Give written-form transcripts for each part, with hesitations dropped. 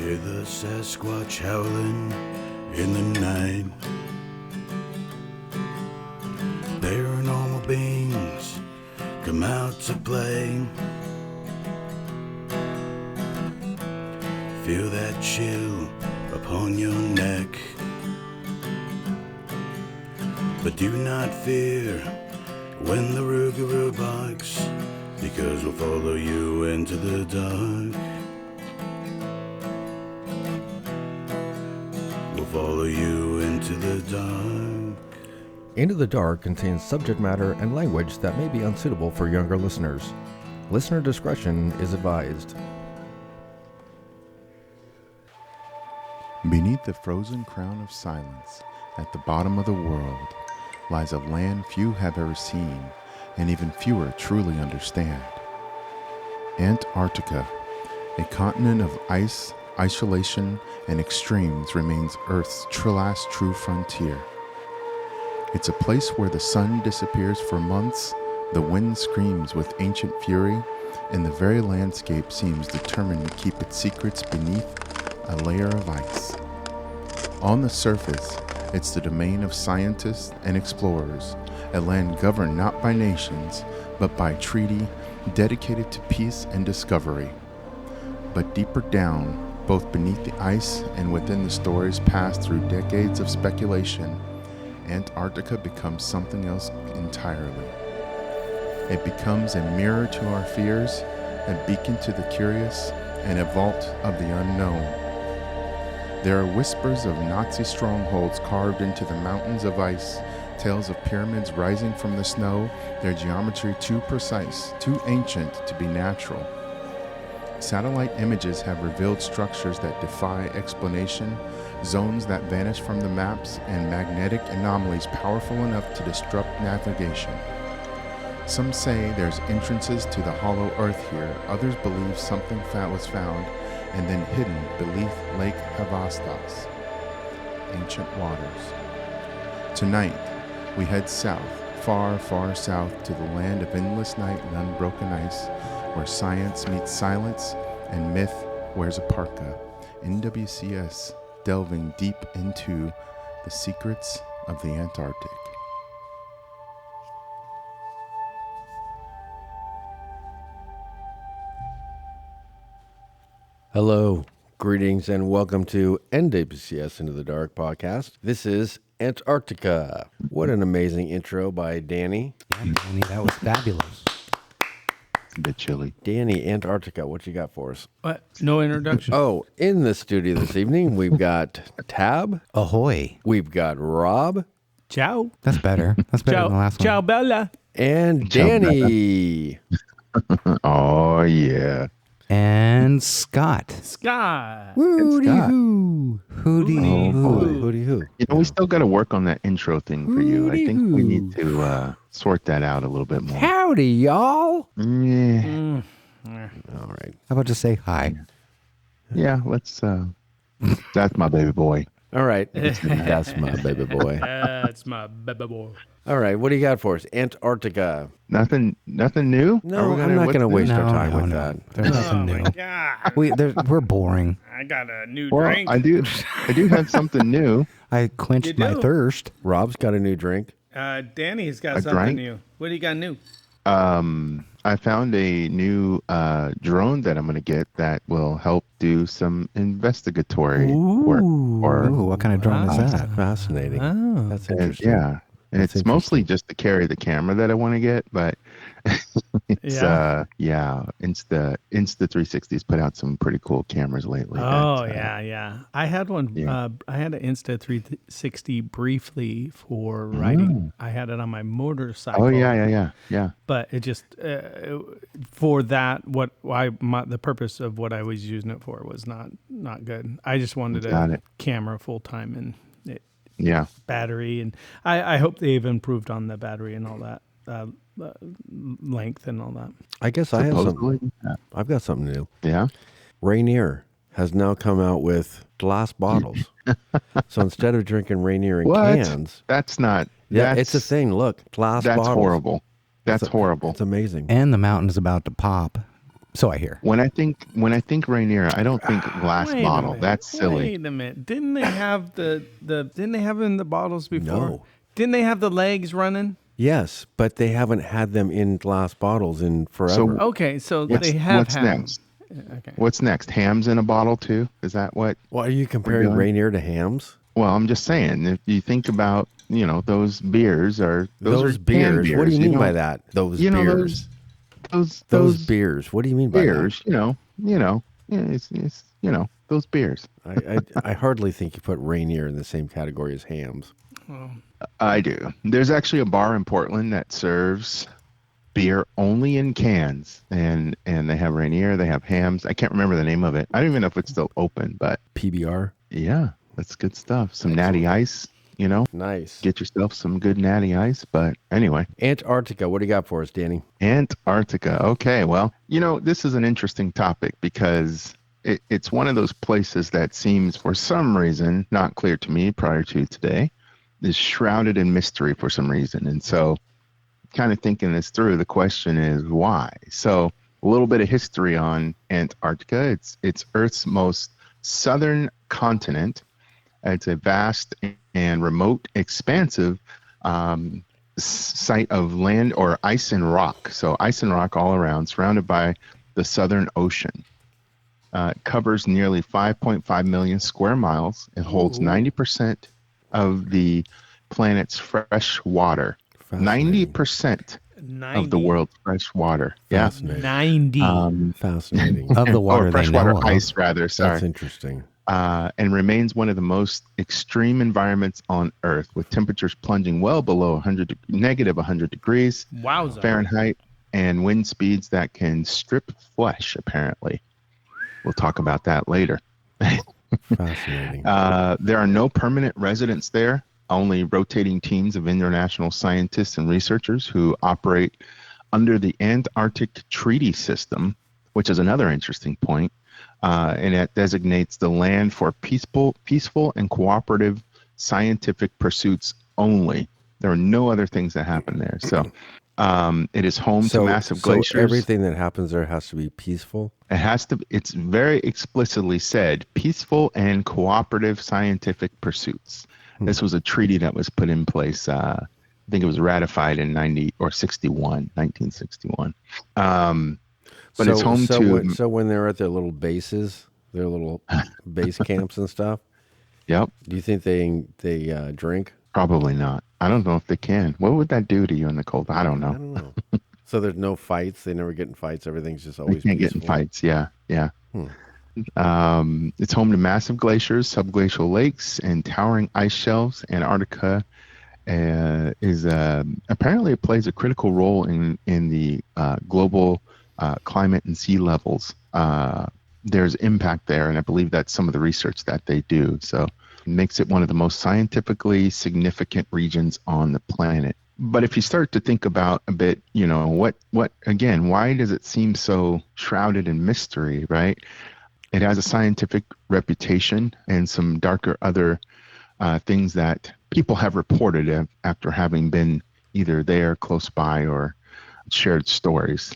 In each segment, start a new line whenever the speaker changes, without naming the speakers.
Hear the Sasquatch howling in the night. Paranormal beings come out to play. Feel that chill upon your neck. But do not fear when the Rougarou barks, because we'll follow you into the dark. We'll follow you into the dark.
Into the Dark contains subject matter and language that may be unsuitable for younger listeners. Listener discretion is advised.
Beneath the frozen crown of silence, at the bottom of the world, lies a land few have ever seen, and even fewer truly understand. Antarctica, a continent of ice, isolation, and extremes, remains Earth's last true frontier. It's a place where the sun disappears for months, the wind screams with ancient fury, and the very landscape seems determined to keep its secrets beneath a layer of ice. On the surface, it's the domain of scientists and explorers, a land governed not by nations, but by treaty dedicated to peace and discovery. But deeper down, both beneath the ice and within the stories passed through decades of speculation, Antarctica becomes something else entirely. It becomes a mirror to our fears, a beacon to the curious, and a vault of the unknown. There are whispers of Nazi strongholds carved into the mountains of ice, tales of pyramids rising from the snow, their geometry too precise, too ancient to be natural. Satellite images have revealed structures that defy explanation, zones that vanish from the maps, and magnetic anomalies powerful enough to disrupt navigation. Some say there's entrances to the hollow earth here. Others believe something was found and then hidden beneath Lake Havastas, ancient waters. Tonight, we head south, far, far south, to the land of endless night and unbroken ice, where science meets silence and myth wears a parka. NWCS delving deep into the secrets of the Antarctic.
Hello, greetings, and welcome to NWCS Into the Dark podcast. This is Antarctica. What an amazing intro by Danny.
Yeah, Danny, that was fabulous.
It's a bit chilly.
Danny, Antarctica, what you got for us?
What? No introduction.
Oh, in the studio this evening, we've got Tab.
Ahoy.
We've got Rob.
Ciao.
That's better. That's better
Ciao.
than the last
Ciao,
one.
Bella.
And
Ciao,
Danny.
Oh, yeah.
And Scott.
Scott.
Woody
Scott.
hoo. Hooty
Oh,
hoo.
Hooty hoo.
You know, we still got to work on that intro thing for you. I think we
Hooty-hoo.
need to sort that out a little bit more.
Howdy, y'all.
Yeah,
All right.
How about just say hi?
yeah. Let's. That's my baby boy.
All right. That's my baby boy.
That's my baby boy.
All right. What do you got for us? Antarctica.
Nothing new.
No, I'm not going to waste our
No,
time
no,
with
no.
that.
There's nothing
Oh,
new.
my God.
We're boring.
I got a new
Well,
drink.
I do have something new.
I quenched
You
my
do?
thirst.
Rob's got a new drink.
Danny's got
A
something
drink?
new. What do you got new?
I found a new drone that I'm going to get that will help do some investigatory work.
Ooh, what kind of drone is that?
Fascinating.
Oh.
That's
And,
interesting.
yeah, and
That's
it's mostly just to carry the camera that I want to get, but it's Insta 360's put out some pretty cool cameras lately.
Oh,
that,
yeah. I had one.
Yeah.
I had an Insta 360 briefly for riding. I had it on my motorcycle.
Oh yeah.
But it just for that, the purpose of what I was using it for was not good. I just wanted
Got
a
it.
camera full time and
Yeah.
battery, and I hope they've improved on the battery and all that length and all that.
I guess I have something.
Supposedly.
I've got something new.
Yeah.
Rainier has now come out with glass bottles. So instead of drinking Rainier in
What?
cans,
That's not.
yeah,
that's,
it's a thing. Look, glass
That's
bottles.
horrible. That's horrible.
It's amazing.
And the mountain's about to pop. So I hear.
When I think Rainier, I don't think glass
Wait a
bottle.
minute.
That's silly.
Wait a minute. Didn't they have didn't they have it in the bottles before?
No.
Didn't they have the legs running?
Yes, but they haven't had them in glass bottles in forever.
So
Okay, so they have
what's
had 'em.
next?
Okay.
What's next? Hams in a bottle too? Is that what?
Well, are you comparing
doing?
Rainier to hams?
Well, I'm just saying. If you think about, those beers are
Those
are canned
beers. What do you mean by
don't-
that? Those
You know
beers.
those
Beers. What do you mean by
beers. Yeah, it's those beers.
that? I hardly think you put Rainier in the same category as hams.
I do. There's actually a bar in Portland that serves beer only in cans, and they have Rainier, they have hams. I can't remember the name of it. I don't even know if it's still open, but
PBR.
yeah, that's good stuff. Some natty ice,
Nice.
get yourself some good natty ice. But anyway,
Antarctica. What do you got for us, Danny?
Antarctica. Okay, well, this is an interesting topic because it's one of those places that seems, for some reason, not clear to me prior to today, is shrouded in mystery for some reason. And so, kind of thinking this through, the question is why? So, a little bit of history on Antarctica. It's Earth's most southern continent. It's a vast and remote, expansive site of land or ice and rock. So ice and rock all around, surrounded by the Southern Ocean. It covers nearly 5.5 million square miles. It holds 90% of the planet's fresh water.
Fascinating.
90% of the world's fresh water. Yeah.
Fascinating.
90.
Fascinating.
Of the water
Or
they
freshwater
know of.
ice, rather. Sorry.
That's interesting.
And remains one of the most extreme environments on Earth, with temperatures plunging well below negative 100 degrees
Wowza.
Fahrenheit, and wind speeds that can strip flesh, apparently. We'll talk about that later.
Fascinating.
There are no permanent residents there, only rotating teams of international scientists and researchers who operate under the Antarctic Treaty System, which is another interesting point. And it designates the land for peaceful and cooperative scientific pursuits only. There are no other things that happen there. So it is home to massive glaciers.
So everything that happens there has to be peaceful?
It has to. It's very explicitly said, peaceful and cooperative scientific pursuits. This was a treaty that was put in place. I think it was ratified in 1961. But it's home to.
So when they're at their little bases, their little base camps and stuff.
Yep.
Do you think they drink?
Probably not. I don't know if they can. What would that do to you in the cold? I don't know.
I don't know. So there's no fights. They never get in fights. Everything's just
They
always
can't
peaceful.
get in fights. Yeah. It's home to massive glaciers, subglacial lakes, and towering ice shelves. Antarctica is apparently it plays a critical role in the global climate and sea levels. There's impact there, and I believe that's some of the research that they do. So it makes it one of the most scientifically significant regions on the planet. But if you start to think about a bit, what again, why does it seem so shrouded in mystery, right? It has a scientific reputation and some darker other things that people have reported after having been either there, close by, or shared stories.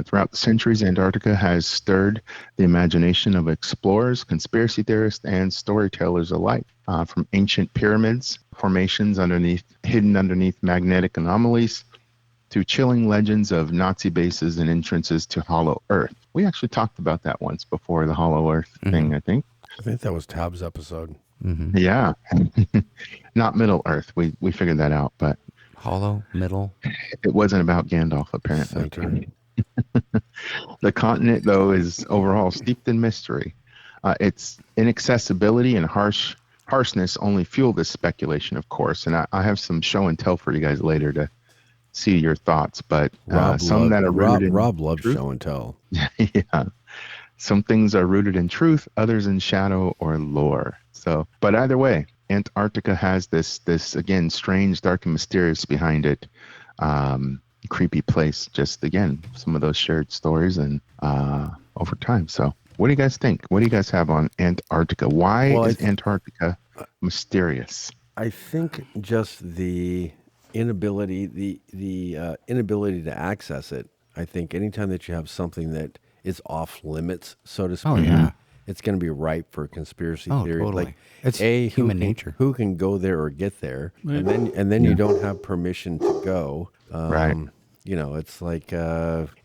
Throughout the centuries, Antarctica has stirred the imagination of explorers, conspiracy theorists, and storytellers alike. From ancient pyramids formations hidden underneath magnetic anomalies, to chilling legends of Nazi bases and entrances to Hollow Earth. We actually talked about that once before, the Hollow Earth thing, I think.
I think that was Tab's episode.
Yeah. Not Middle Earth. We figured that out, but
Hollow, middle.
it wasn't about Gandalf, apparently.
Center.
The continent, though, is overall steeped in mystery. Its inaccessibility and harshness only fuel this speculation, of course. And I have some show and tell for you guys later to see your thoughts. But
Rob loves
truth.
show and tell.
Yeah. Some things are rooted in truth, others in shadow or lore. So, but either way, Antarctica has this again, strange, dark, and mysterious behind it. Creepy place. Just again, some of those shared stories and over time. So, what do you guys think? What do you guys have on Antarctica? Why is Antarctica mysterious?
I think just the inability to access it. I think anytime that you have something that is off limits, so to speak.
Oh, yeah.
It's going to be ripe for conspiracy
Oh,
theory.
totally.
Like,
It's
who
human
can-
nature.
Who can go there or get there, and then you don't have permission to go.
Right.
You know, it's like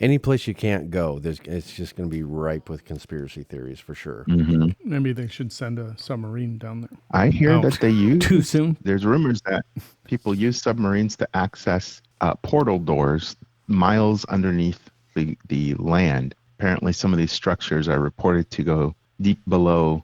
any place you can't go. It's just going to be ripe with conspiracy theories for sure.
Maybe they should send a submarine down there.
I hear that they use
Too soon?
There's rumors that people use submarines to access portal doors miles underneath the land. Apparently, some of these structures are reported to go deep below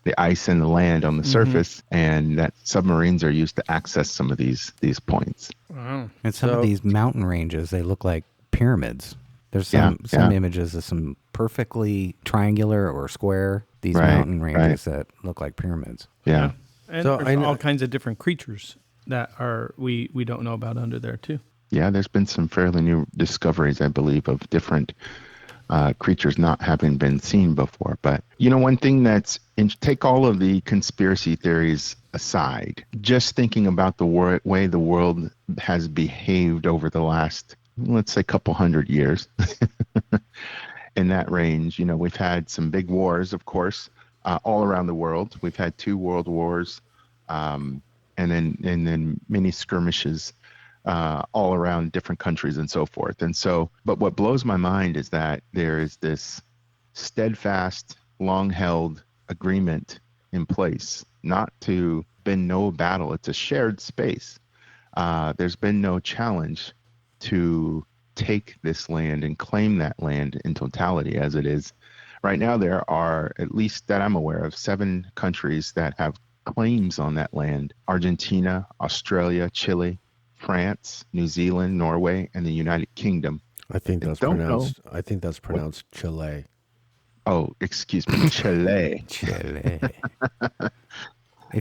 the ice and the land on the surface, and that submarines are used to access some of these points.
Wow.
And some of these mountain ranges, they look like pyramids. There's some images of some perfectly triangular or square, these mountain ranges that look like pyramids.
Yeah.
And
So
there's
I know-
all kinds of different creatures that are we don't know about under there too.
Yeah, there's been some fairly new discoveries, I believe, of different creatures not having been seen before. But, you know, one thing take all of the conspiracy theories aside, just thinking about the way the world has behaved over the last, let's say, couple hundred years. In that range, you know, we've had some big wars, of course, all around the world. We've had 2 world wars, and then many skirmishes all around different countries and so forth. And so, but what blows my mind is that there is this steadfast, long-held agreement in place not to been no battle. It's a shared space. There's been no challenge to take this land and claim that land in totality as it is. Right now, there are, at least that I'm aware of, 7 countries that have claims on that land: Argentina, Australia, Chile, France, New Zealand, Norway, and the United Kingdom.
I think that's
don't
pronounced. I think that's pronounced Chile.
Oh, excuse me, Chile.
Chile.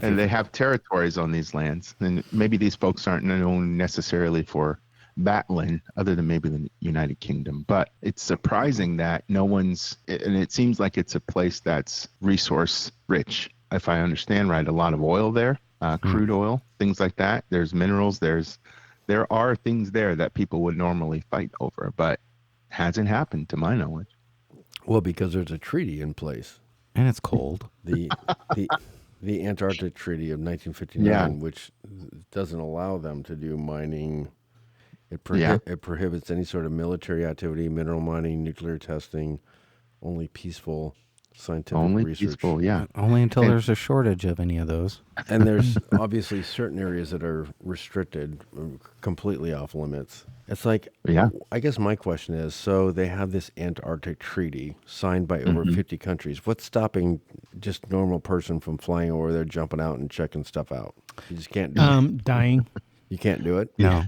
And they have territories on these lands. And maybe these folks aren't known necessarily for battling, other than maybe the United Kingdom. But it's surprising that no one's, and it seems like it's a place that's resource rich. If I understand right, a lot of oil there, crude oil, things like that. There's minerals. There are things there that people would normally fight over, but hasn't happened to my knowledge.
Well, because there's a treaty in place,
And it's cold.
the Antarctic Treaty of 1959, which doesn't allow them to do mining. It prohibits any sort of military activity, mineral mining, nuclear testing, only peaceful scientific research.
Peaceful, yeah.
Only until there's a shortage of any of those.
And there's obviously certain areas that are restricted, completely off limits. It's like, I guess my question is, so they have this Antarctic treaty signed by over 50 countries. What's stopping just normal person from flying over there, jumping out and checking stuff out? You just can't do it.
Dying.
You can't do it?
No,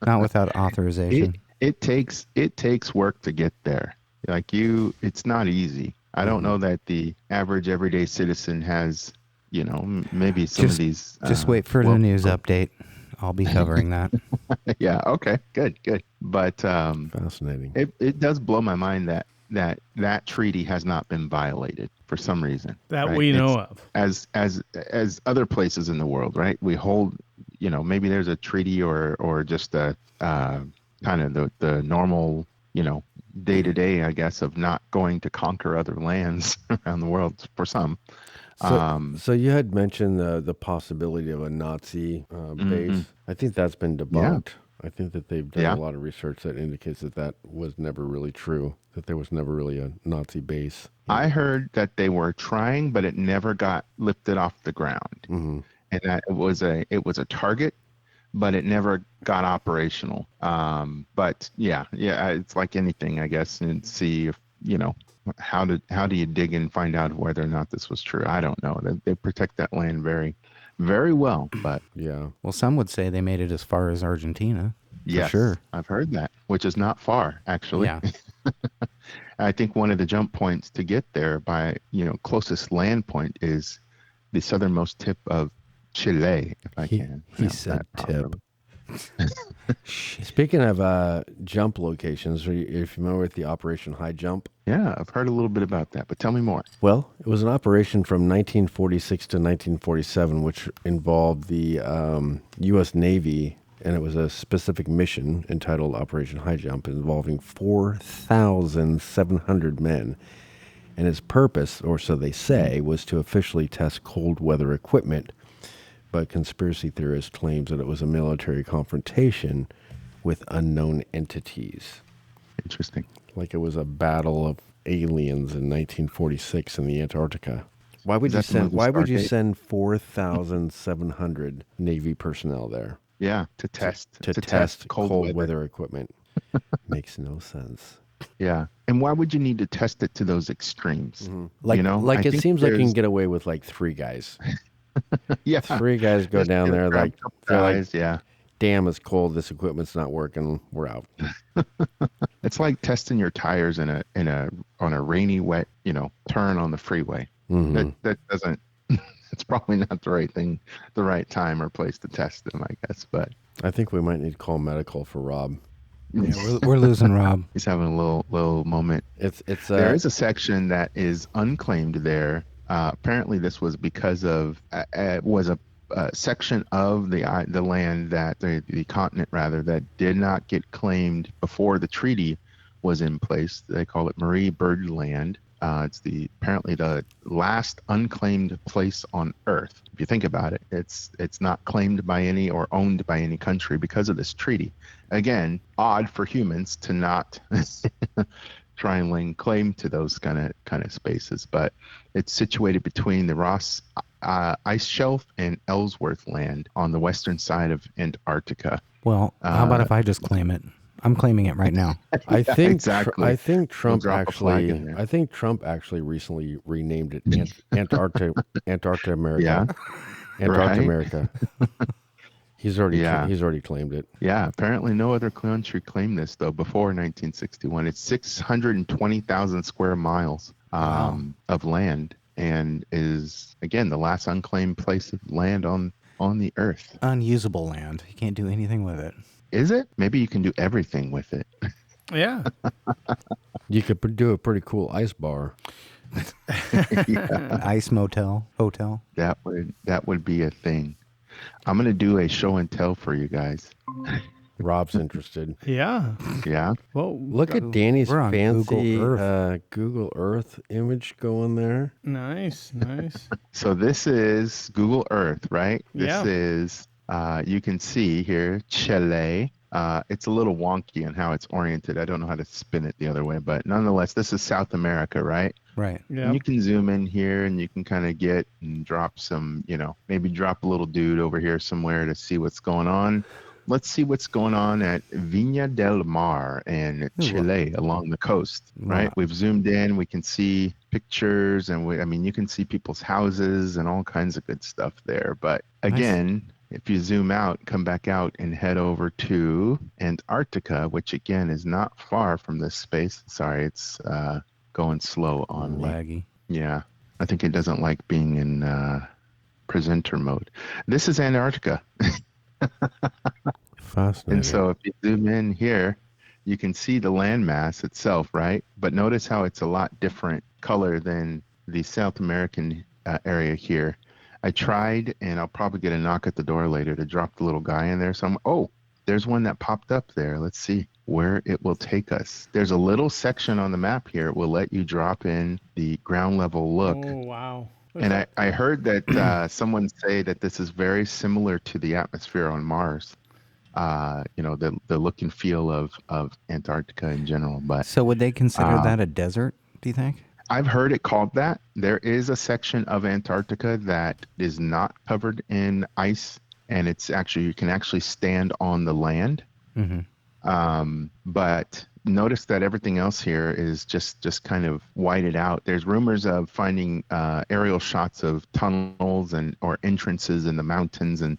not without authorization.
It takes work to get there. Like it's not easy. I don't know that the average everyday citizen has, you know, maybe some of these.
Just wait for the news update. I'll be covering that.
Yeah. Okay. Good. But
Fascinating.
It does blow my mind that treaty has not been violated for some reason.
That
right?
we know of.
As other places in the world, right? We hold, you know, maybe there's a treaty or just a kind of the normal, you know, day to day, I guess, of not going to conquer other lands around the world for some.
So you had mentioned the possibility of a Nazi base. I think that's been debunked. I think that they've done a lot of research that indicates that was never really true, that there was never really a Nazi base.
I heard that they were trying, but it never got lifted off the ground, and that it was a target, but it never got operational. But yeah, it's like anything, I guess, and see if, you know, how do you dig and find out whether or not this was true? I don't know. They protect that land very, very well. But
yeah,
Well, some would say they made it as far as Argentina.
yes,
sure.
I've heard that, which is not far actually.
Yeah.
I think one of the jump points to get there by, you know, closest land point is the southernmost tip of Chile, if I can.
He
pronounce
said
that
tip.
properly.
Speaking of jump locations, are you familiar with the Operation High Jump?
Yeah, I've heard a little bit about that, but tell me more.
Well, it was an operation from 1946 to 1947, which involved the U.S. Navy and it was a specific mission entitled Operation High Jump, involving 4,700 men. And its purpose, or so they say, was to officially test cold weather equipment. But conspiracy theorists claims that it was a military confrontation with unknown entities.
Interesting.
Like it was a battle of aliens in 1946 in the Antarctica. Why would you send 4,700 Navy personnel there?
Yeah, to test
cold weather equipment. Makes no sense.
Yeah. And why would you need to test it to those extremes?
Mm-hmm. Like it seems like you can get away with like 3 guys.
Yeah.
3 guys go down there they're like,
yeah.
Damn, it's cold. This equipment's not working. We're out.
It's like testing your tires on a rainy, wet, turn on the freeway.
Mm-hmm.
That doesn't. It's probably not the right thing, the right time or place to test them, I guess. But
I think we might need to call medical for Rob.
Yeah, we're losing Rob.
He's having a little moment. There is a section that is unclaimed there. Apparently, this was because of was a section of the land that the continent rather that did not get claimed before the treaty was in place. They call it Marie Byrd Land. It's apparently the last unclaimed place on Earth. If you think about it, it's not claimed by any or owned by any country because of this treaty. Again, odd for humans to not try and lay claim to those kind of spaces, but it's situated between the Ross Ice Shelf and Ellsworth Land on the western side of Antarctica.
Well, how about if I just claim it? I'm claiming it right now.
I think
exactly.
I think Trump actually recently renamed it Antarctic America.
Yeah.
Antarctic
Right.
America. He's already claimed it.
Yeah, apparently no other country claimed this though before 1961. It's 620,000 square miles of land, and is again the last unclaimed place of land on the Earth.
Unusable land. You can't do anything with it.
Is it? Maybe you can do everything with it.
Yeah.
You could do a pretty cool ice bar.
Yeah,
Ice hotel.
that would be a thing. I'm gonna do a show and tell for you guys.
Rob's interested.
Yeah.
Yeah.
Well,
Look at Danny's
we're on
fancy
Google
Google Earth image going there.
nice.
So this is Google Earth, right?
Yeah.
This is you can see here Chile. It's a little wonky on how it's oriented. I don't know how to spin it the other way, but nonetheless, this is South America, right?
Right.
Yeah.
And you can zoom in here and you can kind of get and drop some, maybe drop a little dude over here somewhere to see what's going on. Let's see what's going on at Viña del Mar in Chile along the coast, right?
Wow.
We've zoomed in. We can see pictures and you can see people's houses and all kinds of good stuff there. But again, if you zoom out, come back out and head over to Antarctica, which again is not far from this space. Sorry, it's going slow on me.
Laggy.
Yeah, I think it doesn't like being in presenter mode. This is Antarctica.
Fascinating.
And so if you zoom in here, you can see the landmass itself, right? But notice how it's a lot different color than the South American area here. I tried, and I'll probably get a knock at the door later to drop the little guy in there. There's one that popped up there. Let's see where it will take us. There's a little section on the map here. It will let you drop in the ground level look.
Oh, wow.
And I heard that someone say that this is very similar to the atmosphere on Mars. The look and feel of Antarctica in general. But
So would they consider that a desert, do you think?
I've heard it called that. There is a section of Antarctica that is not covered in ice, and you can actually stand on the land.
Mm-hmm.
But notice that everything else here is just kind of whited out. There's rumors of finding aerial shots of tunnels or entrances in the mountains and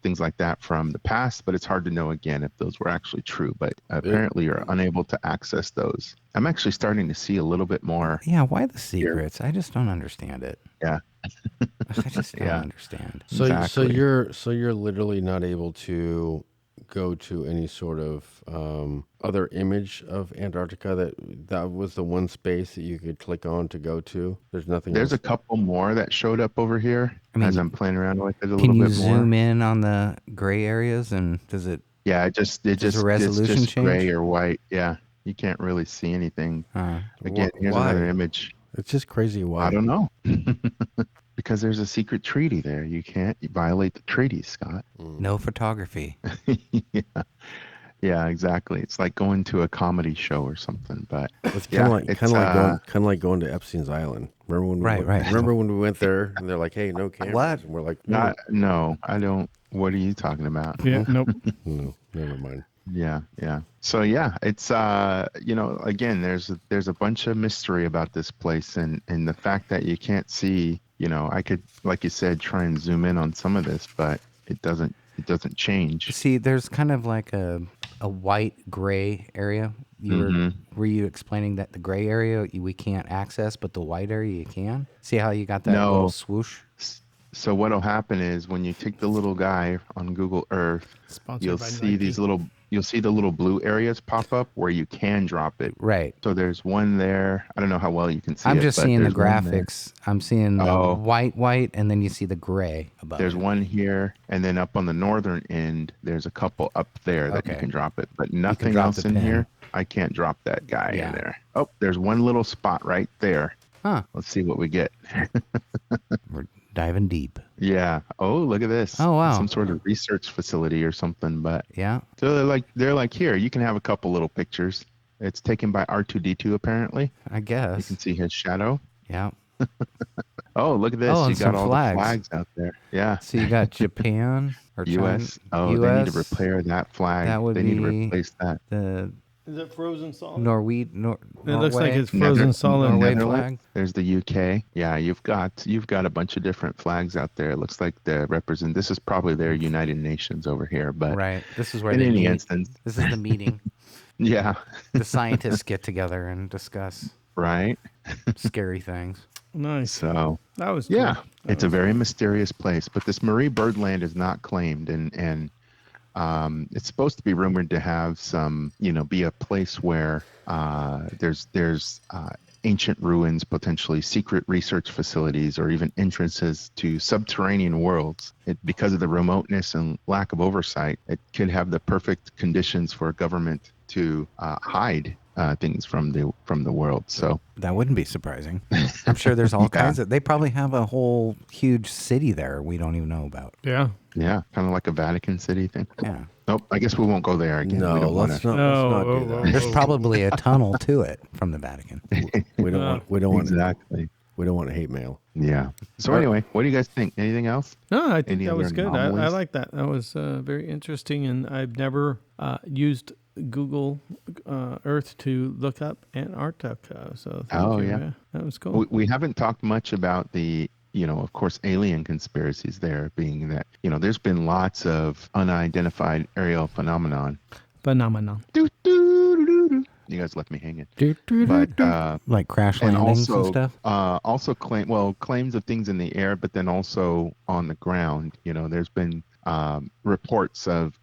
things like that from the past, but it's hard to know again if those were actually true. But apparently you're unable to access those. I'm actually starting to see a little bit more.
Yeah, why the secrets? I just don't understand it.
Yeah.
I just don't understand.
So
Exactly.
you're literally not able to go to any sort of other image of Antarctica that was the one space that you could click on to go to? There's nothing
There's
else?
a couple more that showed up over here as I'm playing around with it a little bit more.
Can you zoom in on the gray areas and does it?
Yeah, it's just gray or white. Yeah, you can't really see anything. Again, here's another image.
It's just crazy white.
I don't know. Because there's a secret treaty there. You can't violate the treaty, Scott.
No photography.
Yeah, exactly. It's like going to a comedy show or something. But
it's kind of like going to Epstein's Island. Remember when Remember when we went there and they're like, "Hey, no cameras."
What?
And we're like,
"No, I don't. What are you talking about?"
Yeah, nope.
No, never mind.
Yeah. So yeah, it's again, there's a bunch of mystery about this place, and the fact that you can't see. I could, like you said, try and zoom in on some of this, but it doesn't change.
See, there's kind of like a white gray area. Were you explaining that the gray area we can't access, but the white area you can? See how you got that little swoosh?
So what'll happen is when you take the little guy on Google Earth, you'll see the little blue areas pop up where you can drop it.
Right.
So there's one there. I don't know how well you can see it.
I'm just seeing the graphics. I'm seeing the white, and then you see the gray above.
There's one here, and then up on the northern end, there's a couple up there that you can drop it, but nothing else in here. I can't drop that guy in there. Oh, there's one little spot right there.
Huh.
Let's see what we get.
We're diving deep.
Yeah. Oh, look at this.
Oh, wow.
Some sort of research facility or something. But
yeah.
So they're like here. You can have a couple little pictures. It's taken by R2D2 apparently.
I guess.
You can see his shadow.
Yeah.
Oh, look at this.
Oh,
you got all the flags out there. Yeah.
So you got Japan or
U.S.
China.
Oh, they need to repair that flag. They need to replace that.
Is it frozen solid?
Norway.
It looks like it's frozen solid.
Norway flag.
There's the UK. Yeah, you've got a bunch of different flags out there. It looks like they represent. This is probably their United Nations over here, but
right. This is where
in any instance,
this is the meeting.
Yeah.
The scientists get together and discuss scary things.
Nice.
So
that was cool.
It's a very mysterious place, but this Marie Birdland is not claimed, and it's supposed to be rumored to have some, be a place where there's ancient ruins, potentially secret research facilities, or even entrances to subterranean worlds. Because of the remoteness and lack of oversight, it could have the perfect conditions for a government to hide things from the world. So
that wouldn't be surprising. I'm sure there's all kinds of. They probably have a whole huge city there we don't even know about.
Yeah.
Yeah, kind of like a Vatican City thing.
Yeah.
Nope. I guess we won't go there again.
No, let's not do that.
There's probably a tunnel to it from the Vatican.
We don't want hate mail.
Yeah. So anyway, what do you guys think? Anything else?
No, I think that was good. I like that. That was very interesting, and I've never used Google Earth to look up Antarctica. So thank you. Yeah, that was cool.
We haven't talked much about the, of course, alien conspiracies there, being that, there's been lots of unidentified aerial phenomenon. You guys left me hanging. But,
like crash landings and stuff?
Also claims of things in the air, but then also on the ground. There's been reports of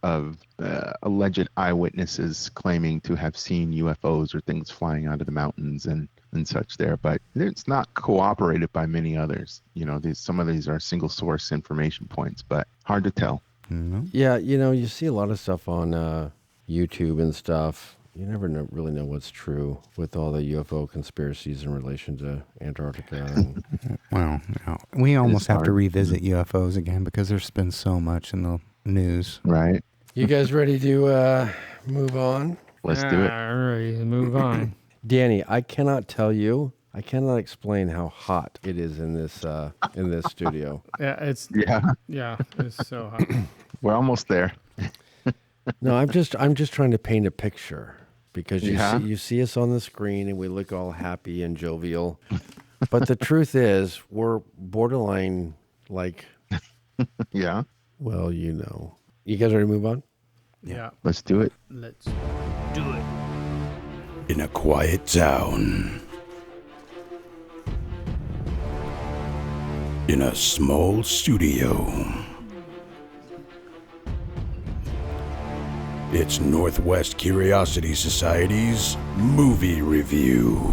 alleged eyewitnesses claiming to have seen UFOs or things flying out of the mountains and such there, but it's not cooperated by many others. Some of these are single source information points, but hard to tell.
Mm-hmm.
Yeah, you see a lot of stuff on YouTube and stuff. You never really know what's true with all the UFO conspiracies in relation to Antarctica.
Well, we almost have to revisit UFOs again because there's been so much in the news.
Right.
You guys ready to move on?
Let's do it.
All right, move on.
Danny, I cannot explain how hot it is in this studio.
Yeah, it's so hot.
We're almost there.
No, I'm just trying to paint a picture because you see us on the screen and we look all happy and jovial, but the truth is we're borderline like.
Yeah.
Well, You guys ready to move on?
Yeah.
Let's do it.
Let's do it.
In a quiet town, in a small studio, It's Northwest Curiosity Society's Movie Review.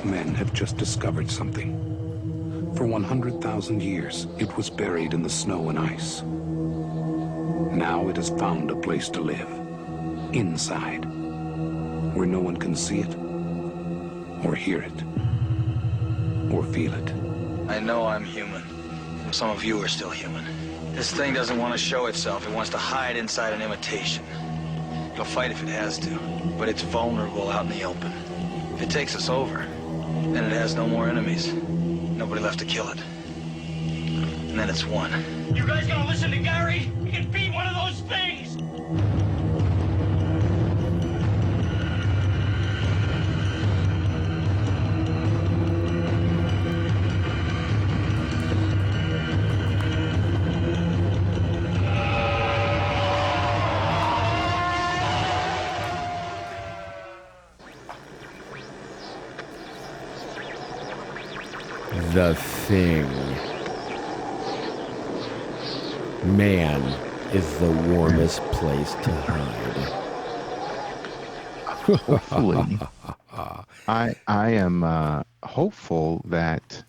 Men have just discovered something. For 100,000 years, it was buried in the snow and ice. Now it has found a place to live. Inside. Where no one can see it, or hear it, or feel it.
I know I'm human. Some of you are still human. This thing doesn't want to show itself. It wants to hide inside an imitation. It'll fight if it has to, but it's vulnerable out in the open. If it takes us over, then it has no more enemies. Nobody left to kill it. And then it's won.
You guys gonna listen to Gary? He can beat one of those things!
The Thing. Man is the warmest place to hide.
Hopefully. I am hopeful that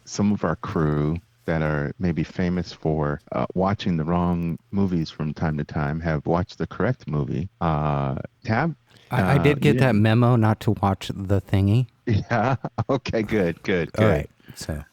some of our crew that are maybe famous for watching the wrong movies from time to time have watched the correct movie. I
did get that memo not to watch The Thingy.
Yeah. Okay, good.
All right. So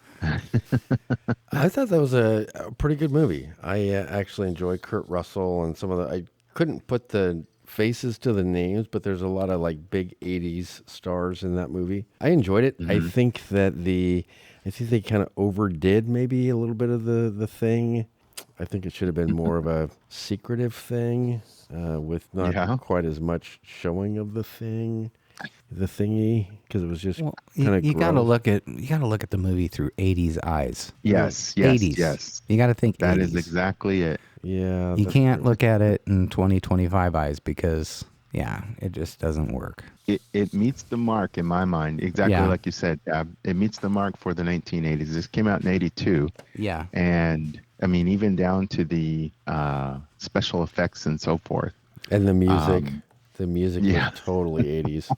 I thought that was a pretty good movie. I actually enjoy Kurt Russell and some of the. I couldn't put the faces to the names, but there's a lot of like big '80s stars in that movie. I enjoyed it. Mm-hmm. I think they kind of overdid maybe a little bit of the thing. I think it should have been more of a secretive thing with not quite as much showing of the thing. The thingy, because it was just kind of.
You gotta look at the movie through '80s eyes.
Yes,
80s.
Yes.
You got to think
that
80s.
Is exactly it.
Yeah,
you can't look at it in 2025 eyes because it just doesn't work.
It meets the mark in my mind, exactly like you said. It meets the mark for the 1980s. This came out in '82.
Yeah,
and I mean even down to the special effects and so forth,
and the music. The music was totally 80s.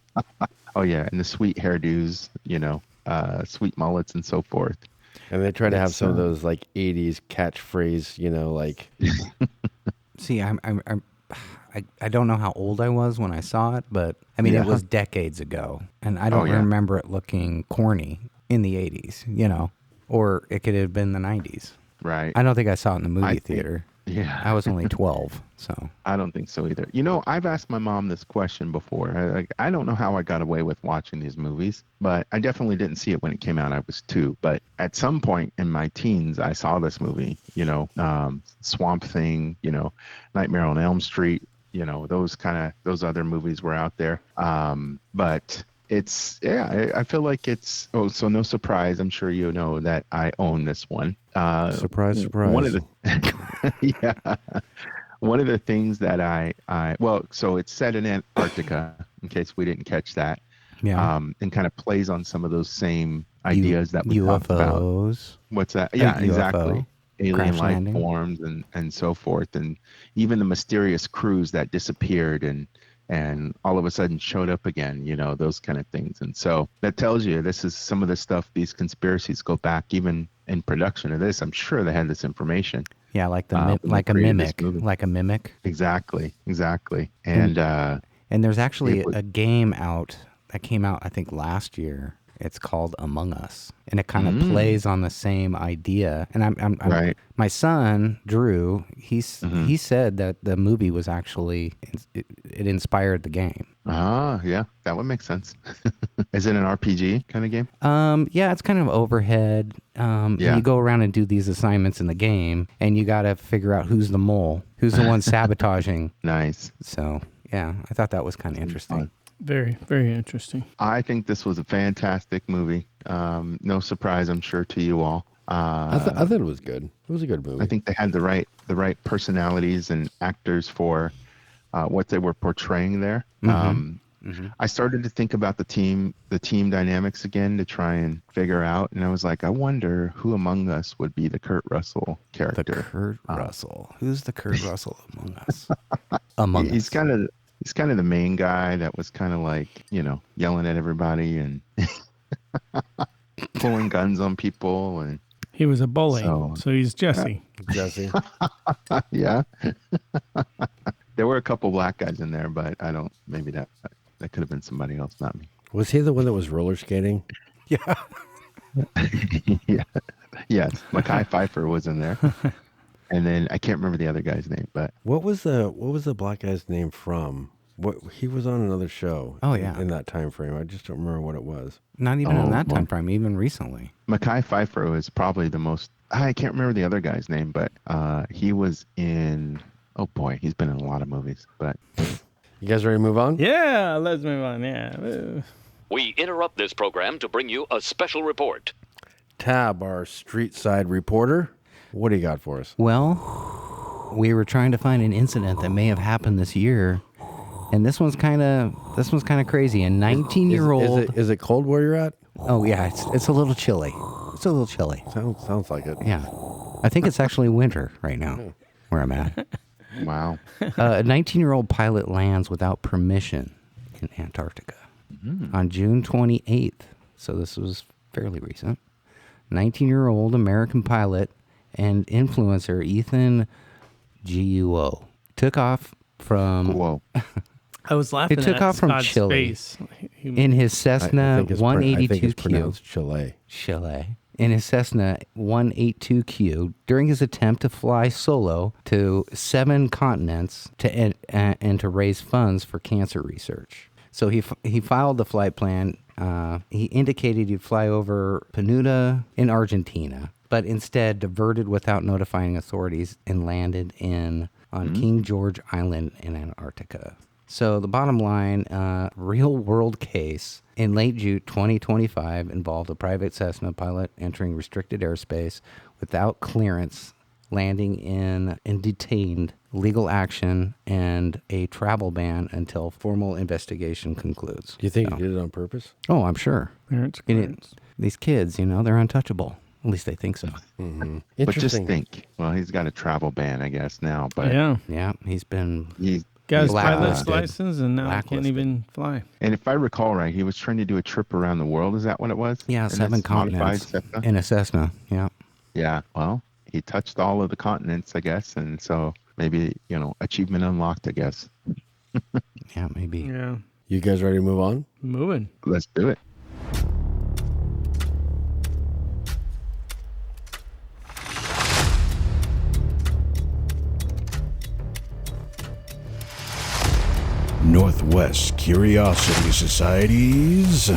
Oh, yeah. And the sweet hairdos, sweet mullets and so forth.
And they try to have some of those like 80s catchphrase, like.
See, I don't know how old I was when I saw it, but I mean, it was decades ago. And I don't remember it looking corny in the 80s, or it could have been the 90s.
Right.
I don't think I saw it in the movie theater.
Yeah.
I was only 12, so.
I don't think so either. I've asked my mom this question before. I don't know how I got away with watching these movies, but I definitely didn't see it when it came out. I was 2. But at some point in my teens, I saw this movie, Swamp Thing, Nightmare on Elm Street, those other movies were out there. But it's, I feel like it's, so no surprise. I'm sure you know that I own this one.
Surprise.
One of the, one of the things that so it's set in Antarctica, in case we didn't catch that.
Yeah.
And kind of plays on some of those same ideas that we
UFOs.
talked about. What's that? Yeah, exactly. Alien life
landing.
Forms and so forth. And even the mysterious crews that disappeared and all of a sudden showed up again, those kind of things. And so that tells you this is some of the stuff, these conspiracies go back even in production of this. I'm sure they had this information.
Yeah, like a mimic.
Exactly. And
there's actually a game out that came out, I think, last year. It's called Among Us, and it kind of plays on the same idea. And I'm
right.
My son Drew, he said that the movie was actually it inspired the game.
Yeah, that would make sense. Is it an RPG kind of game?
Yeah, it's kind of overhead. And you go around and do these assignments in the game, and you got to figure out who's the mole, who's the one sabotaging.
Nice.
So, yeah, I thought that was kind of interesting.
Fun. Very, very interesting.
I think this was a fantastic movie. No surprise, I'm sure, to you all.
I thought it was good. It was a good movie.
I think they had the right personalities and actors for what they were portraying there. I started to think about the team dynamics again to try and figure out, and I was like, I wonder who among us would be the Kurt Russell character.
The Kurt Russell. Who's the Kurt Russell among us?
He's kind of the main guy that was kind of like, yelling at everybody and pulling guns on people, and
he was a bully. So he's Jesse.
Jesse.
Yeah. There were a couple black guys in there, but maybe that could have been somebody else, not me.
Was he the one that was roller skating?
Yeah.
Yeah. Yes. Mekhi Phifer was in there. And then I can't remember the other guy's name, but
what was the black guy's name from? He was on another show.
Oh yeah,
in that time frame. I just don't remember what it was.
Not even in that time frame, even recently.
Mekhi Phifer is probably the most. I can't remember the other guy's name, but he was in. Oh boy, he's been in a lot of movies. But
you guys ready to move on?
Yeah, let's move on. Yeah.
We interrupt this program to bring you a special report.
Tab, our street side reporter, what do you got for us?
Well, we were trying to find an incident that may have happened this year, and this one's kind of crazy. A 19-year-old.
Is it cold where you're at?
Oh yeah, it's a little chilly. It's a little chilly.
Sounds like it.
Yeah, I think it's actually winter right now where I'm at.
Wow.
A 19-year-old pilot lands without permission in Antarctica on June 28th. So this was fairly recent. 19-year-old American pilot and influencer Eathr Guo took off from.
Whoa.
I was laughing.
He took off from Chile in his Cessna 182Q.
I think it's pronounced Chile.
In his Cessna 182Q during his attempt to fly solo to 7 continents and to raise funds for cancer research. So he filed the flight plan. He indicated he'd fly over Penuta in Argentina, but instead diverted without notifying authorities and landed on King George Island in Antarctica. So the bottom line, real-world case in late June 2025 involved a private Cessna pilot entering restricted airspace without clearance, landing in detained, legal action, and a travel ban until formal investigation concludes.
Do you think he did it on purpose?
Oh, I'm sure.
Parents.
These kids, they're untouchable. At least they think so.
Mm-hmm.
But just think, well, he's got a travel ban, I guess, now. But
yeah, he's
got his pilot's license, and now he can't even fly.
And if I recall right, he was trying to do a trip around the world. Is that what it was?
Yeah, 7 continents in a Cessna. Yeah.
Yeah. Well, he touched all of the continents, I guess, and so maybe achievement unlocked, I guess.
Yeah, maybe.
Yeah.
You guys ready to move on?
Moving.
Let's do it.
Northwest Curiosity Society's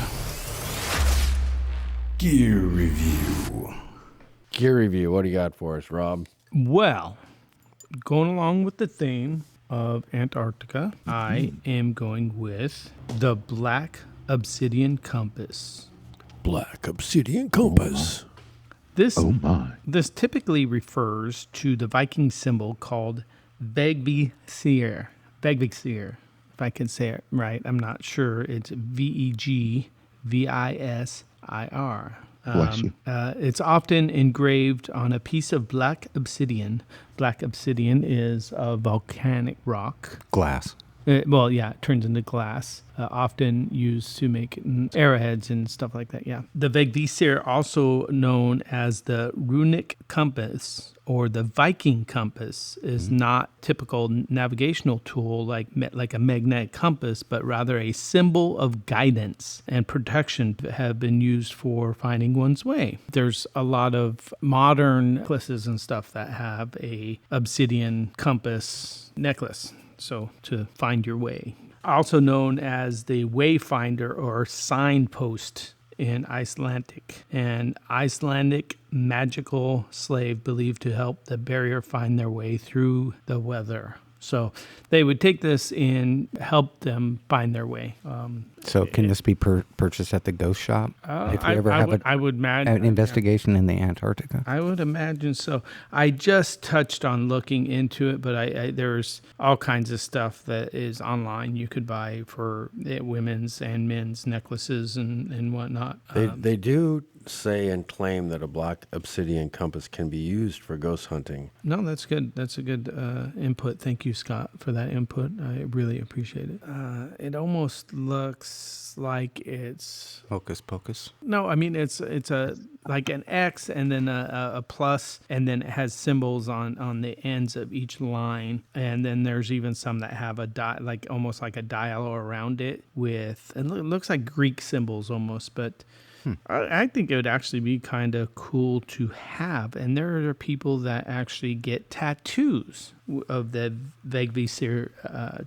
Gear Review.
Gear Review, what do you got for us, Rob?
Well, going along with the theme of Antarctica, I am going with the Black Obsidian Compass.
Black Obsidian Compass.
This typically refers to the Viking symbol called Vegvisir. Vegvisir. If I can say it right, I'm not sure. It's Vegvisir.
Bless you.
It's often engraved on a piece of black obsidian. Black obsidian is a volcanic rock.
Glass.
It turns into glass, often used to make arrowheads and stuff like that, yeah. The Vegvisir, also known as the runic compass or the Viking compass, is not typical navigational tool like a magnetic compass, but rather a symbol of guidance and protection have been used for finding one's way. There's a lot of modern necklaces and stuff that have a obsidian compass necklace. So to find your way. also known as the wayfinder or signpost in Icelandic. An Icelandic magical slave believed to help the barrier find their way through the weather. So they would take this and help them find their way.
So can this be purchased at the ghost shop? If you ever
I would imagine
an investigation in the Antarctica?
I would imagine so. I just touched on looking into it, but there's all kinds of stuff that is online you could buy for women's and men's necklaces and whatnot.
They do say and claim that a black obsidian compass can be used for ghost hunting.
No, that's good. That's a good input. Thank you, Scott, for that input. I really appreciate it. It almost looks like it's
Hocus pocus.
No, I mean it's a like an X and then a plus, and then it has symbols on the ends of each line, and then there's even some that have like almost like a dial around it with, and it looks like Greek symbols almost, but. I think it would actually be kind of cool to have. And there are people that actually get tattoos of the Vegvisir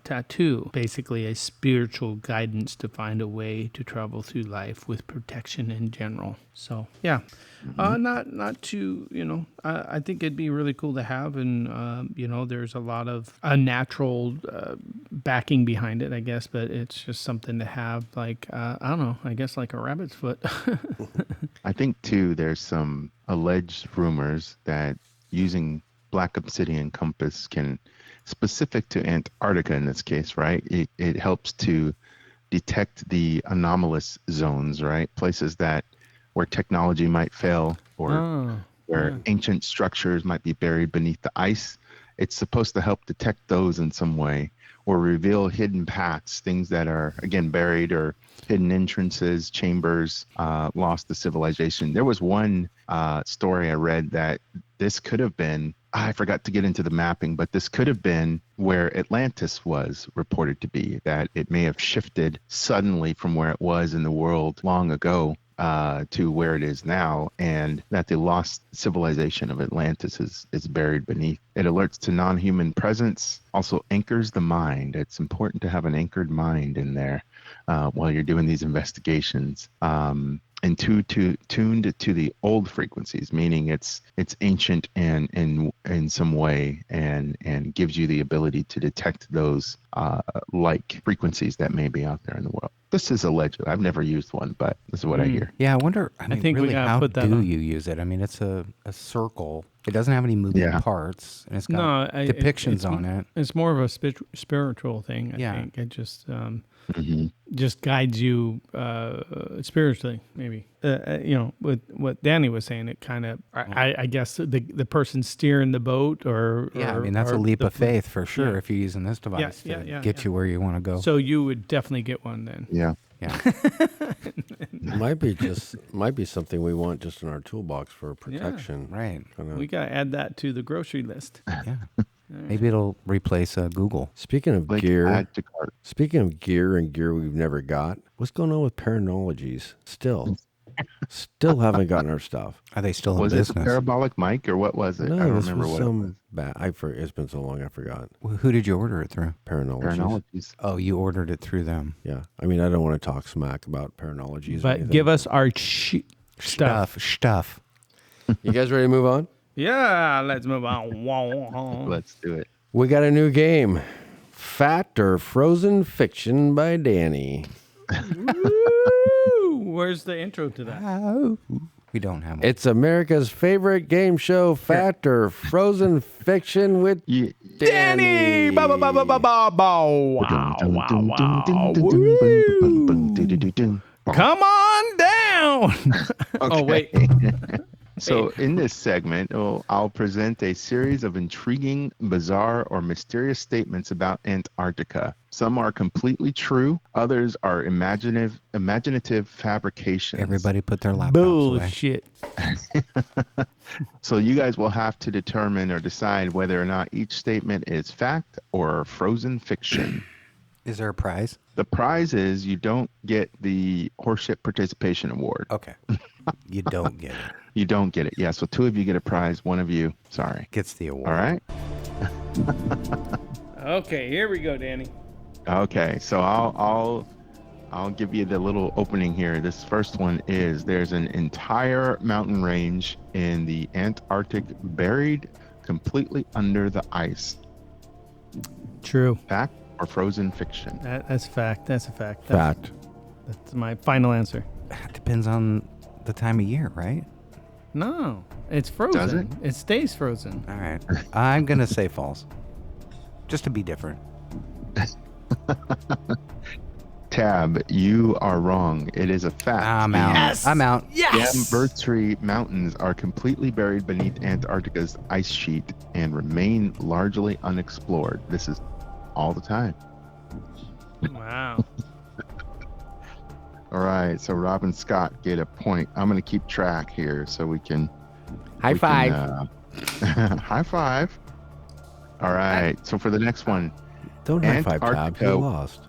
tattoo, basically a spiritual guidance to find a way to travel through life with protection in general. So, yeah. Not too, I think it'd be really cool to have. And, there's a lot of unnatural backing behind it, I guess. But it's just something to have, like, I don't know, I guess like a rabbit's foot.
I think, too, there's some alleged rumors that using black obsidian compass can, specific to Antarctica in this case, right? It helps to detect the anomalous zones, right? Places where technology might fail or where ancient structures might be buried beneath the ice. It's supposed to help detect those in some way or reveal hidden paths, things that are, again, buried or hidden entrances, chambers, lost to civilization. There was one story I read that this could have been, I forgot to get into the mapping, but this could have been where Atlantis was reported to be, that it may have shifted suddenly from where it was in the world long ago to where it is now, and that the lost civilization of Atlantis is buried beneath. It alerts to non-human presence, also anchors the mind. It's important to have an anchored mind in there while you're doing these investigations. And tuned to the old frequencies, meaning it's ancient and in some way, and gives you the ability to detect those like frequencies that may be out there in the world. This is alleged. I've never used one, but this is what I hear.
Yeah, I wonder. I think really, how
put that
do
on.
you use it? I mean, it's a circle. It doesn't have any moving parts, and it's got depictions on it.
It's more of a spiritual thing. I think it just just guides you spiritually, maybe. With what Danny was saying, it kind of, I guess the person steering the boat or
I mean, that's a leap of faith for sure if you're using this device to get you where you want to go.
So you would definitely get one then.
Yeah.
might be something we want just in our toolbox for protection.
Yeah, right.
We got to add that to the grocery list.
Yeah. Maybe it'll replace Google.
Speaking of gear and gear we've never got, what's going on with Paranologies? Still haven't gotten our stuff.
Are they still in
business?
Was it
a parabolic mic or what was it?
No,
I don't remember what it was.
It's been so long I forgot.
Who did you order it through?
Paranologies.
Oh, you ordered it through them.
Yeah. I mean, I don't want to talk smack about Paranologies.
But give us our stuff.
You guys ready to move on?
Yeah, let's move on.
Let's do it.
We got a new game. Fact or Frozen Fiction by Danny.
Where's the intro to that?
We don't have one.
It's America's favorite game show, Fact or Frozen Fiction with Danny.
Come on down. Oh, wait.
So in this segment, I'll present a series of intriguing, bizarre, or mysterious statements about Antarctica. Some are completely true. Others are imaginative fabrications.
Everybody put their laptops
Bullshit.
away. So you guys will have to determine or decide whether or not each statement is fact or frozen fiction.
Is there a prize?
The prize is you don't get the Horseshit Participation Award.
Okay. You don't get it.
You don't get it. Yeah, so two of you get a prize. One of you, sorry,
gets the award.
All right.
Okay, here we go, Danny.
Okay, so I'll give you the little opening here. This first one is there's an entire mountain range in the Antarctic buried completely under the ice.
True.
Fact or frozen fiction?
That's fact. That's a fact.
Fact.
That's my final answer.
Depends on the time of year, right?
No, it's frozen.
Does it?
It stays frozen.
All right. I'm going to say false. Just to be different.
Tab, you are wrong. It is a fact.
I'm out.
Yes!
I'm out.
Yes.
Gambertree Mountains are completely buried beneath Antarctica's ice sheet and remain largely unexplored. This is all the time.
Wow.
All right, so Rob and Scott get a point. I'm going to keep track here so we can...
High five.
High five. All right, so for the next one.
Don't high five, Tab. You lost.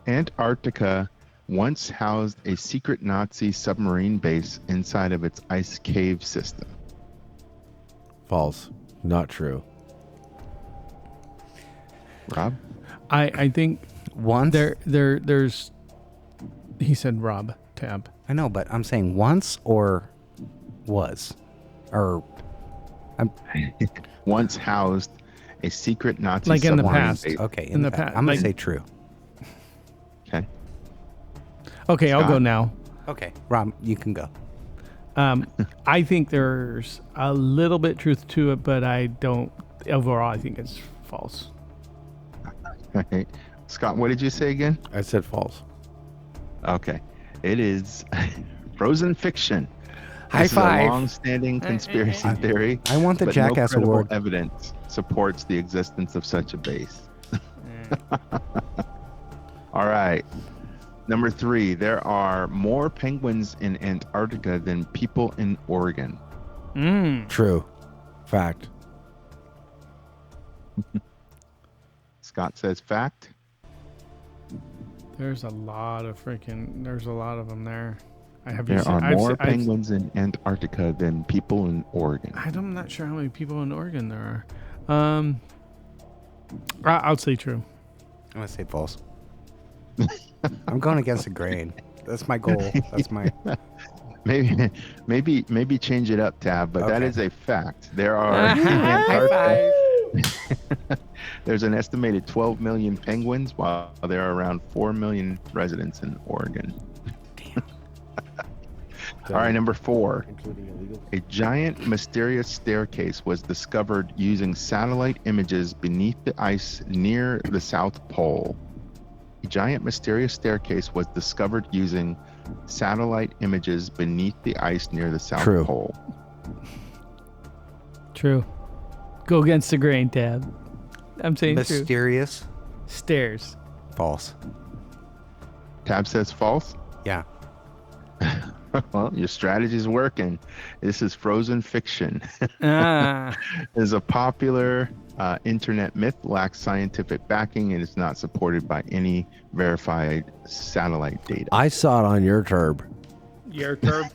Antarctica once housed a secret Nazi submarine base inside of its ice cave system.
False. Not true.
Rob?
I think
Once?
there's. He said Rob. Tab.
I know, but I'm saying once or was. Or...
Once housed a secret Nazi
Like in the
submarine
past.
base.
Okay,
In the past,
I'm going
like-
to say true.
Okay.
Okay, I'll
Scott?
go now.
Okay, Rob, you can go.
I think there's a little bit truth to it, but I don't. Overall, I think it's false.
Okay. Scott, what did you say again?
I said false.
Okay. It is frozen fiction.
High
This
five.
is a long-standing conspiracy theory.
I want the
but
Jackass
no credible
Award.
evidence supports the existence of such a base. All right. Number 3, there are more penguins in Antarctica than people in Oregon.
True. Fact.
Scott says fact.
There's a lot of them there.
There are more penguins in Antarctica than people in Oregon.
I'm not sure how many people in Oregon there are. I'll say true.
I'm going to say false. I'm going against the grain. That's my goal. That's my...
Maybe change it up, Tab, but that
Okay.
is a fact. There are in Antarctica, there's an estimated 12 million penguins, while there are around 4 million residents in Oregon. All right, number 4. A giant mysterious staircase was discovered using satellite images beneath the ice near the South Pole. A giant mysterious staircase was discovered using satellite images beneath the ice near the South
True.
Pole.
True. Go against the grain, Tab. I'm saying true.
Mysterious?
Stairs.
False.
Tab says false.
Yeah.
Well, your strategy's working. This is frozen fiction.
Ah.
It is a popular internet myth, lacks scientific backing, and is not supported by any verified satellite data.
I saw it on your turb.
Your turb.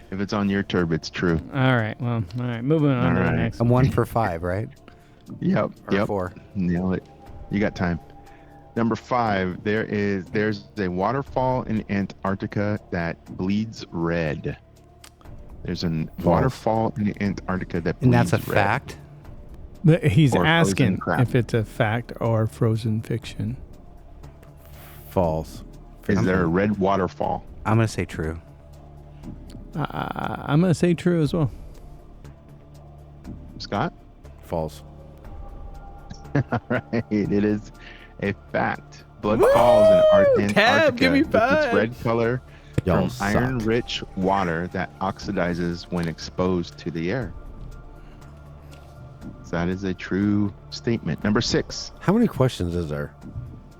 If it's on your turb, it's true.
All right. Well, all right. Moving on to the next.
I'm 1 for 5, right?
Yep.
Or 4.
Nail it. You got time. Number 5, there's a waterfall in Antarctica that bleeds red. There's a waterfall in Antarctica that bleeds
And that's a
red.
fact?
But he's
Or
asking
frozen crap.
if it's a fact or frozen fiction.
False.
Is there a red waterfall?
I'm going to say true.
I'm going to say true as well.
Scott?
False.
All right. It is a fact. Blood falls in Antarctica
Tab, give me
with its
5.
red color
Y'all
from iron-rich water that oxidizes when exposed to the air. So that is a true statement. Number 6.
How many questions is there?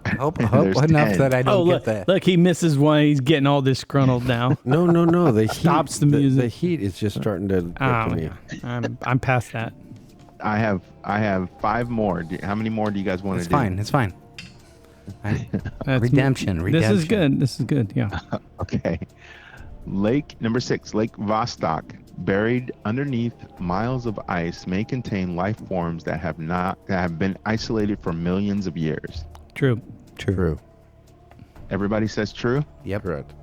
I hope
There's
enough
10.
that I don't
look,
get that.
look, he misses one. He's getting all disgruntled now.
No. The heat
Stops the music.
The heat is just starting to get to me.
I'm past that.
I have 5 more. How many more do you guys want to
It's
do?
fine. It's fine.
That's
Redemption.
This is good. This is good. Yeah.
Okay. Number 6, Lake Vostok buried underneath miles of ice may contain life forms that have been isolated for millions of years.
True.
Everybody says true?
Yep. Correct.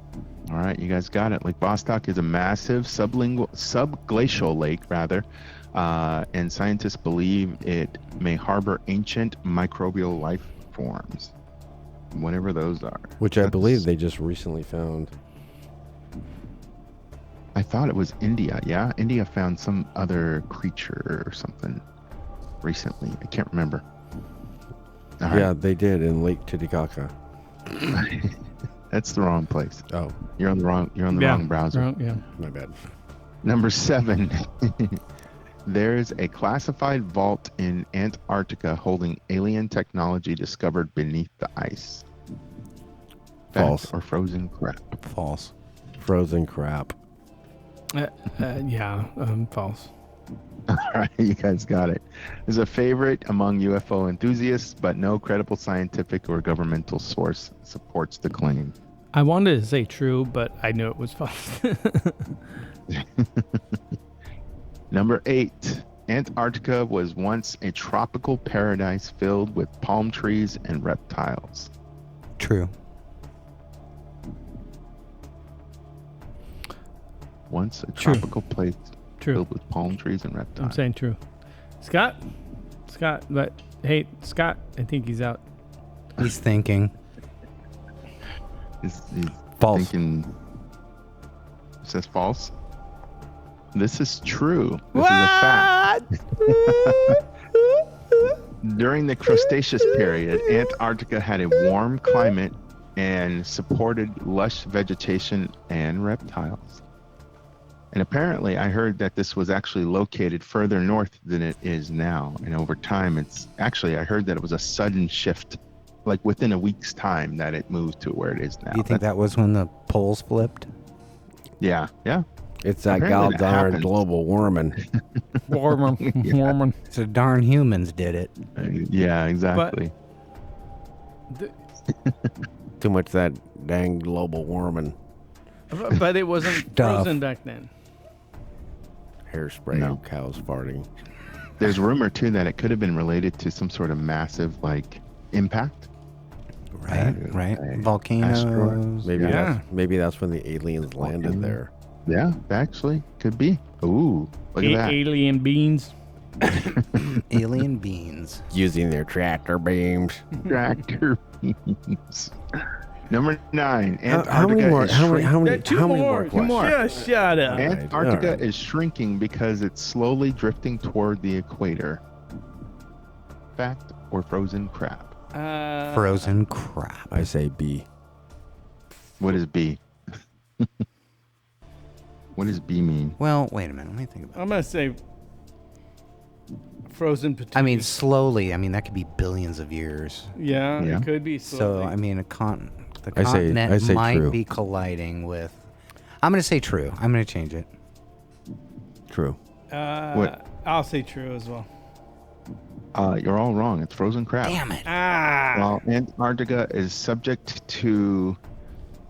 All right, you guys got it. Lake Vostok is a massive subglacial lake, and scientists believe it may harbor ancient microbial life forms, whatever those are.
Which I believe they just recently found.
I thought it was India. Yeah, India found some other creature or something recently. I can't remember.
Yeah, they did in Lake Titicaca.
That's the wrong place.
Oh,
you're on the wrong browser.
Yeah,
my bad.
Number 7. There's a classified vault in Antarctica holding alien technology discovered beneath the ice.
False.
Fact or frozen crap?
False.
Frozen crap.
False.
All right, you guys got it. There's a favorite among UFO enthusiasts, but no credible scientific or governmental source supports the claim.
I wanted to say true, but I knew it was false.
Number 8. Antarctica was once a tropical paradise filled with palm trees and reptiles.
True.
Once a tropical place filled with palm trees and reptiles.
I'm saying true. Scott, but hey, Scott, I think he's out.
He's thinking.
He's
false.
Thinking. It says false. This is true. This
is
a fact. During the Cretaceous period, Antarctica had a warm climate and supported lush vegetation and reptiles. And apparently, I heard that this was actually located further north than it is now. And over time, I heard that it was a sudden shift, like within a week's time that it moved to where it is now.
Do you think that was when the poles flipped?
Yeah.
It's that goddamn global warming.
Warming.
So darn humans did it.
Yeah, exactly.
Too much that dang global warming.
But it wasn't frozen back then.
Hairspray, no. Cows farting.
There's rumor too that it could have been related to some sort of massive impact.
Right. Volcanoes.
Maybe that's when the aliens landed there.
Yeah, actually, could be. Ooh, look at that.
Alien beans.
Alien beans.
Using their tractor beams.
Tractor beams. Number 9.
How many more? How many more questions?
Yeah, shut up.
Antarctica is shrinking because it's slowly drifting toward the equator. Fact or frozen crap?
Frozen crap.
I say B.
What is B? What does B mean?
Well, wait a minute. Let me think about it.
I'm going to say frozen potatoes.
I mean, slowly. I mean, that could be billions of years.
Yeah. It could be slowly.
So, I mean, the continent might
true.
be colliding with... I'm going to say true. I'm going to change it.
True.
What?
I'll say true as well.
You're all wrong. It's frozen crap.
Damn it.
While Antarctica is subject to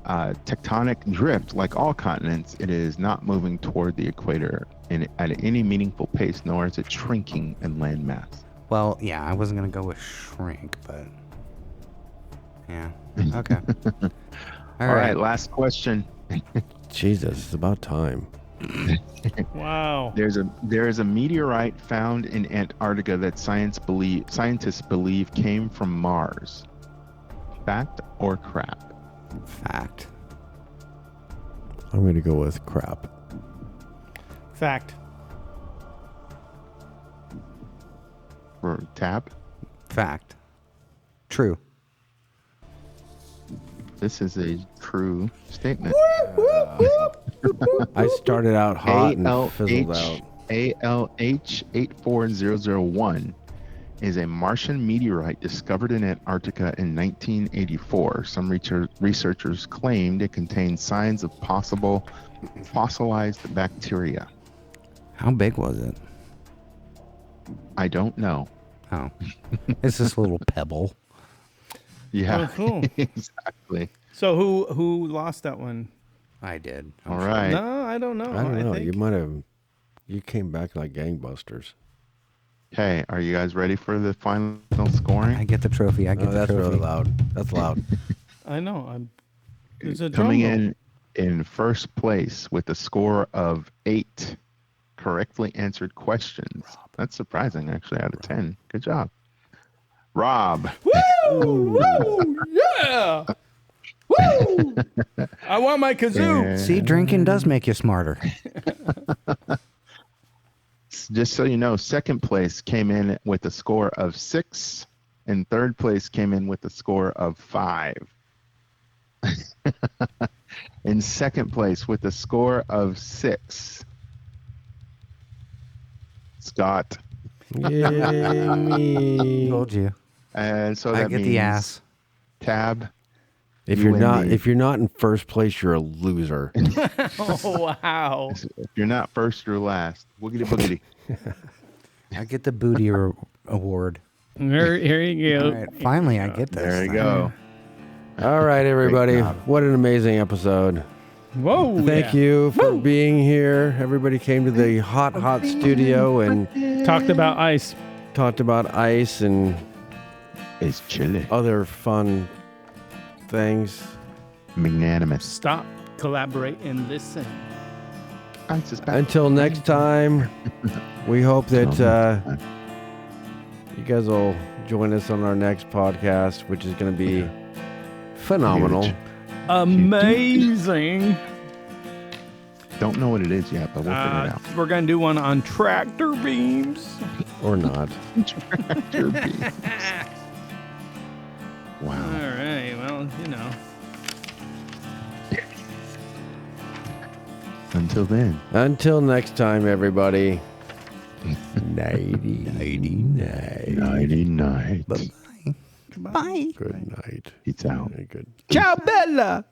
tectonic drift, like all continents, it is not moving toward the equator at any meaningful pace, nor is it shrinking in land mass.
Well, yeah, I wasn't going to go with shrink, but... Yeah. Okay.
All right, last question.
Jesus, it's about time.
Wow.
There is a meteorite found in Antarctica that scientists believe came from Mars. Fact or crap?
Fact.
I'm going to go with crap.
Fact.
For Tab?
Fact. True.
This is a true statement.
I started out hot and fizzled out.
ALH84001 is a Martian meteorite discovered in Antarctica in 1984. Some researchers claimed it contained signs of possible fossilized bacteria.
How big was it?
I don't know.
Oh. It's this little pebble.
Yeah.
Oh, cool.
Exactly.
So who lost that one?
I did.
All right.
No, I don't know.
I don't know. You might have You came back like gangbusters.
Hey, are you guys ready for the final scoring?
I get the trophy. I get the
that's
trophy.
really loud. That's loud.
I know. There's a
Coming
drum
in first place with a score of 8 correctly answered questions. That's surprising, actually, out of 10. Good job. Rob.
Woo! Woo! Yeah! Woo! I want my kazoo.
See, drinking does make you smarter.
Just so you know, second place came in with a score of 6, and third place came in with a score of 5. In second place with a score of 6, Scott.
Yay, me.
Told you.
And so
I
that
get
means
the ass.
Tab.
If you're not in first place, you're a loser.
Oh, wow.
If you're not first, you're last. Woogity boogity.
I get the booty award.
Here you go.
All right, finally, I get this.
There you go.
All right, everybody. What an amazing episode.
Whoa.
Thank you for being here. Everybody came to the hot studio and
talked about ice.
And
it's chilly.
Other fun things.
Magnanimous.
Stop, collaborate, and listen.
Until next time, we hope that you guys will join us on our next podcast, which is going to be phenomenal.
Huge.
Amazing.
Don't know what it is yet, but we'll figure it out.
We're going to do one on tractor beams.
Or not.
Tractor beams. Wow.
All right. Well, you know.
Until then.
Until next time, everybody. Nighty night.
Nighty night.
Bye.
Good night.
Peace out.
Very good.
Ciao, Bella.